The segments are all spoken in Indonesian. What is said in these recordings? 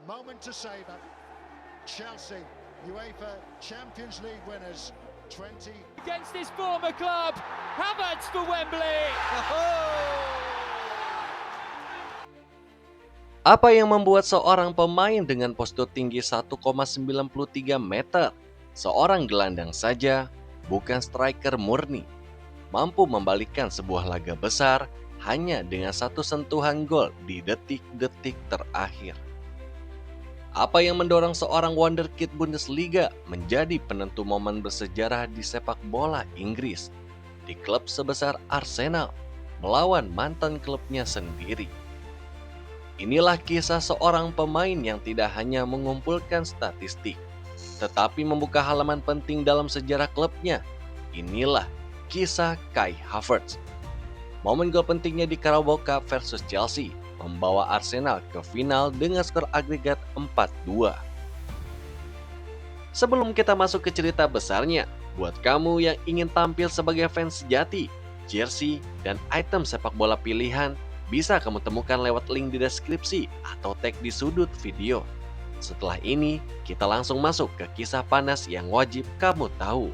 moment to savour. Chelsea, UEFA Champions League winners, 20 against his former club. Havertz for Wembley. Apa yang membuat seorang pemain dengan postur tinggi 1,93 meter, seorang gelandang saja, bukan striker murni, mampu membalikkan sebuah laga besar hanya dengan satu sentuhan gol di detik-detik terakhir? Apa yang mendorong seorang wonderkid Bundesliga menjadi penentu momen bersejarah di sepak bola Inggris di klub sebesar Arsenal melawan mantan klubnya sendiri? Inilah kisah seorang pemain yang tidak hanya mengumpulkan statistik, tetapi membuka halaman penting dalam sejarah klubnya. Inilah kisah Kai Havertz. Momen gol pentingnya di Carabao Cup versus Chelsea membawa Arsenal ke final dengan skor agregat 4-2. Sebelum kita masuk ke cerita besarnya, buat kamu yang ingin tampil sebagai fans sejati, jersey, dan item sepak bola pilihan bisa kamu temukan lewat link di deskripsi atau tag di sudut video. Setelah ini, kita langsung masuk ke kisah panas yang wajib kamu tahu.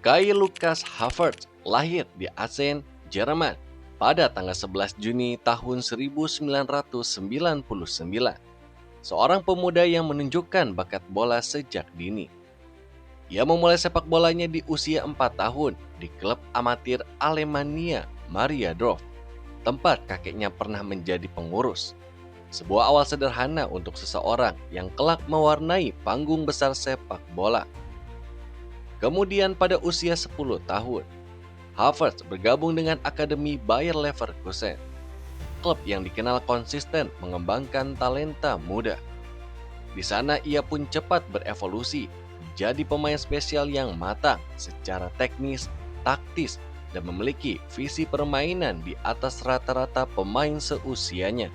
Kai Lukas Havertz lahir di Aachen, Jerman pada tanggal 11 Juni tahun 1999. Seorang pemuda yang menunjukkan bakat bola sejak dini. Ia memulai sepak bolanya di usia 4 tahun di klub amatir Alemannia Mariadorf, tempat kakeknya pernah menjadi pengurus. Sebuah awal sederhana untuk seseorang yang kelak mewarnai panggung besar sepak bola. Kemudian pada usia 10 tahun, Havertz bergabung dengan Akademi Bayer Leverkusen, klub yang dikenal konsisten mengembangkan talenta muda. Di sana ia pun cepat berevolusi menjadi pemain spesial yang matang secara teknis, taktis, dan memiliki visi permainan di atas rata-rata pemain seusianya.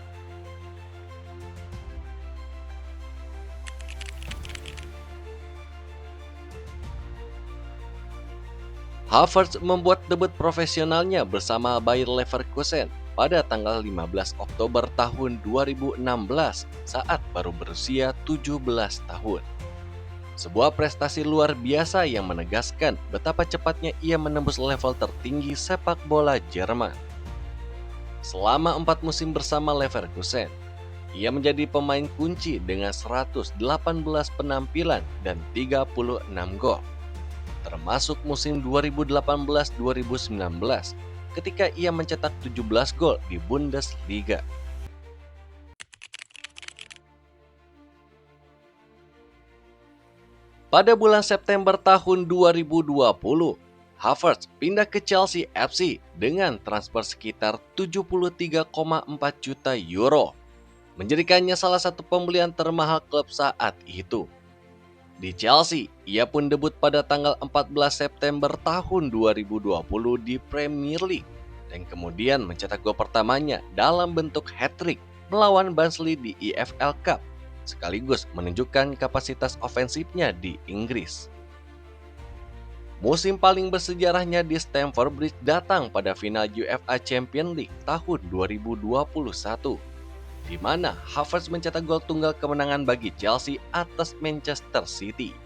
Havertz membuat debut profesionalnya bersama Bayer Leverkusen pada tanggal 15 Oktober tahun 2016 saat baru berusia 17 tahun. Sebuah prestasi luar biasa yang menegaskan betapa cepatnya ia menembus level tertinggi sepak bola Jerman. Selama 4 musim bersama Leverkusen, ia menjadi pemain kunci dengan 118 penampilan dan 36 gol. Termasuk musim 2018-2019 ketika ia mencetak 17 gol di Bundesliga. Pada bulan September tahun 2020, Havertz pindah ke Chelsea FC dengan transfer sekitar 73,4 juta euro, menjadikannya salah satu pembelian termahal klub saat itu. Di Chelsea, ia pun debut pada tanggal 14 September tahun 2020 di Premier League dan kemudian mencetak gol pertamanya dalam bentuk hat-trick melawan Barnsley di EFL Cup, sekaligus menunjukkan kapasitas ofensifnya di Inggris. Musim paling bersejarahnya di Stamford Bridge datang pada final UEFA Champions League tahun 2021. Di mana Havertz mencetak gol tunggal kemenangan bagi Chelsea atas Manchester City,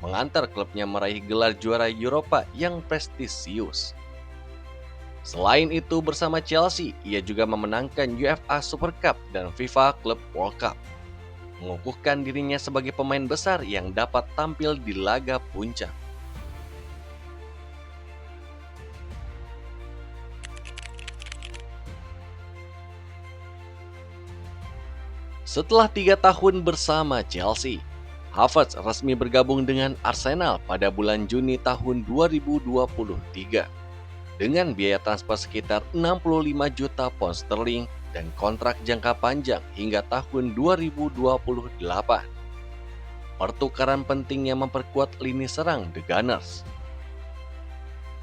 mengantar klubnya meraih gelar juara Eropa yang prestisius. Selain itu bersama Chelsea, ia juga memenangkan UEFA Super Cup dan FIFA Club World Cup, mengukuhkan dirinya sebagai pemain besar yang dapat tampil di laga puncak. Setelah 3 tahun bersama Chelsea, Havertz resmi bergabung dengan Arsenal pada bulan Juni tahun 2023 dengan biaya transfer sekitar 65 juta pound sterling dan kontrak jangka panjang hingga tahun 2028. Pertukaran pentingnya memperkuat lini serang The Gunners.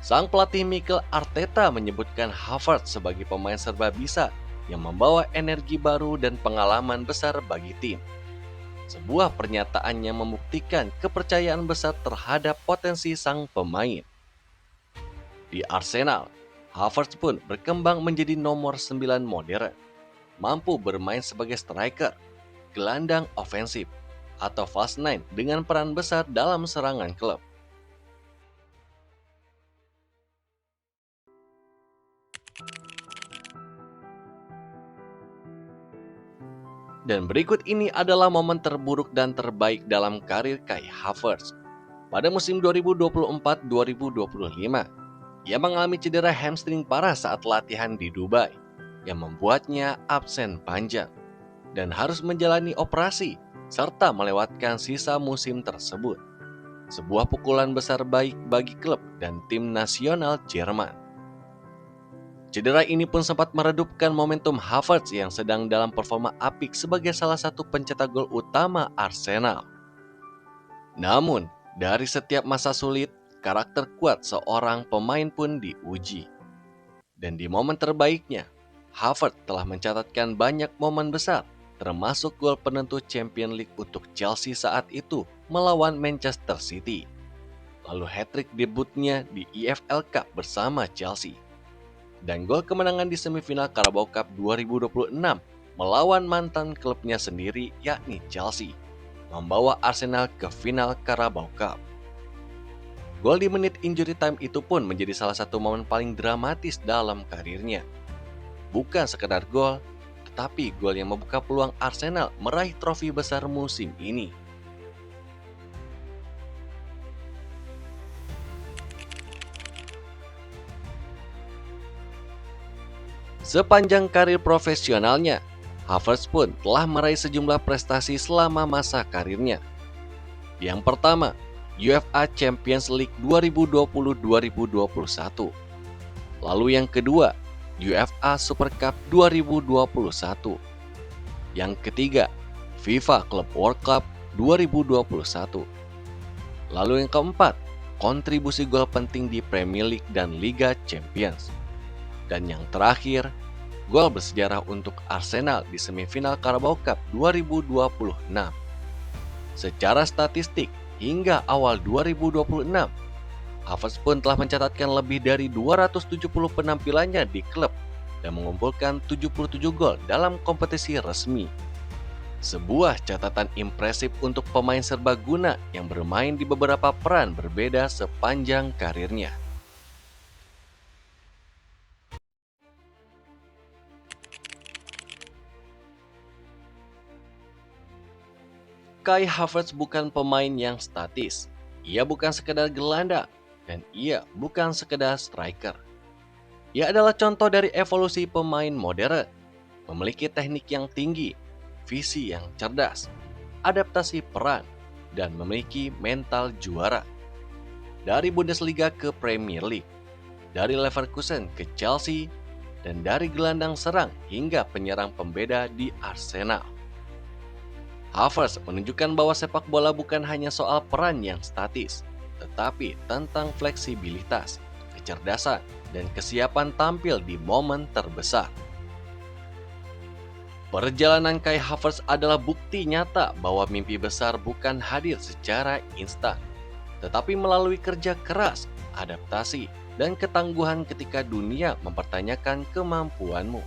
Sang pelatih Mikel Arteta menyebutkan Havertz sebagai pemain serba bisa yang membawa energi baru dan pengalaman besar bagi tim. Sebuah pernyataan yang membuktikan kepercayaan besar terhadap potensi sang pemain. Di Arsenal, Havertz pun berkembang menjadi nomor 9 modern, mampu bermain sebagai striker, gelandang ofensif, atau false nine dengan peran besar dalam serangan klub. Dan berikut ini adalah momen terburuk dan terbaik dalam karir Kai Havertz. Pada musim 2024-2025, ia mengalami cedera hamstring parah saat latihan di Dubai, yang membuatnya absen panjang dan harus menjalani operasi serta melewatkan sisa musim tersebut. Sebuah pukulan besar baik bagi klub dan tim nasional Jerman. Cedera ini pun sempat meredupkan momentum Havertz yang sedang dalam performa apik sebagai salah satu pencetak gol utama Arsenal. Namun, dari setiap masa sulit, karakter kuat seorang pemain pun diuji. Dan di momen terbaiknya, Havertz telah mencatatkan banyak momen besar, termasuk gol penentu Champions League untuk Chelsea saat itu melawan Manchester City. Lalu hat-trick debutnya di EFL Cup bersama Chelsea. Dan gol kemenangan di semifinal Carabao Cup 2026 melawan mantan klubnya sendiri yakni Chelsea, membawa Arsenal ke final Carabao Cup. Gol di menit injury time itu pun menjadi salah satu momen paling dramatis dalam karirnya. Bukan sekedar gol, tetapi gol yang membuka peluang Arsenal meraih trofi besar musim ini. Sepanjang karir profesionalnya, Havertz pun telah meraih sejumlah prestasi selama masa karirnya. Yang pertama, UEFA Champions League 2020-2021. Lalu yang kedua, UEFA Super Cup 2021. Yang ketiga, FIFA Club World Cup 2021. Lalu yang keempat, kontribusi gol penting di Premier League dan Liga Champions. Dan yang terakhir, gol bersejarah untuk Arsenal di semifinal Carabao Cup 2026. Secara statistik, hingga awal 2026, Havertz pun telah mencatatkan lebih dari 270 penampilannya di klub dan mengumpulkan 77 gol dalam kompetisi resmi. Sebuah catatan impresif untuk pemain serbaguna yang bermain di beberapa peran berbeda sepanjang karirnya. Kai Havertz bukan pemain yang statis. Ia bukan sekedar gelandang, dan ia bukan sekedar striker. Ia adalah contoh dari evolusi pemain modern, memiliki teknik yang tinggi, visi yang cerdas, adaptasi peran, dan memiliki mental juara. Dari Bundesliga ke Premier League, dari Leverkusen ke Chelsea, dan dari gelandang serang hingga penyerang pembeda di Arsenal. Havertz menunjukkan bahwa sepak bola bukan hanya soal peran yang statis, tetapi tentang fleksibilitas, kecerdasan, dan kesiapan tampil di momen terbesar. Perjalanan Kai Havertz adalah bukti nyata bahwa mimpi besar bukan hadir secara instan, tetapi melalui kerja keras, adaptasi, dan ketangguhan ketika dunia mempertanyakan kemampuanmu.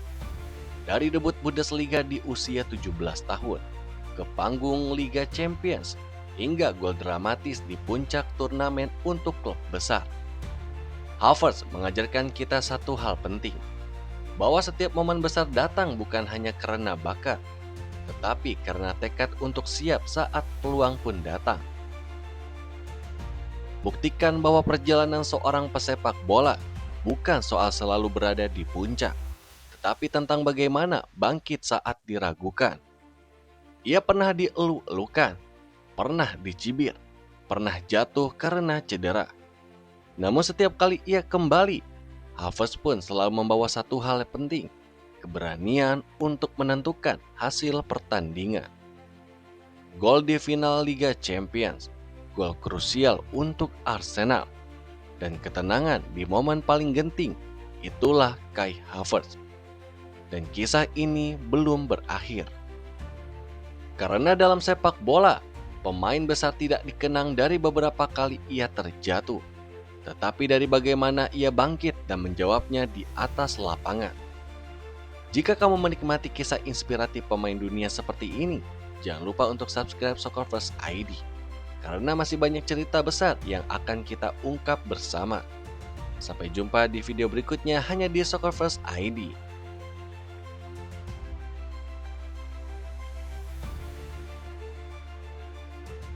Dari debut Bundesliga di usia 17 tahun, ke panggung Liga Champions, hingga gol dramatis di puncak turnamen untuk klub besar. Havertz mengajarkan kita satu hal penting, bahwa setiap momen besar datang bukan hanya karena bakat, tetapi karena tekad untuk siap saat peluang pun datang. Buktikan bahwa perjalanan seorang pesepak bola bukan soal selalu berada di puncak, tetapi tentang bagaimana bangkit saat diragukan. Ia pernah dielu-elukan, pernah dicibir, pernah jatuh karena cedera. Namun setiap kali ia kembali, Havertz pun selalu membawa satu hal yang penting, keberanian untuk menentukan hasil pertandingan. Gol di final Liga Champions, gol krusial untuk Arsenal, dan ketenangan di momen paling genting, itulah Kai Havertz. Dan kisah ini belum berakhir. Karena dalam sepak bola, pemain besar tidak dikenang dari beberapa kali ia terjatuh, tetapi dari bagaimana ia bangkit dan menjawabnya di atas lapangan. Jika kamu menikmati kisah inspiratif pemain dunia seperti ini, jangan lupa untuk subscribe Soccerverse ID, karena masih banyak cerita besar yang akan kita ungkap bersama. Sampai jumpa di video berikutnya hanya di Soccerverse ID.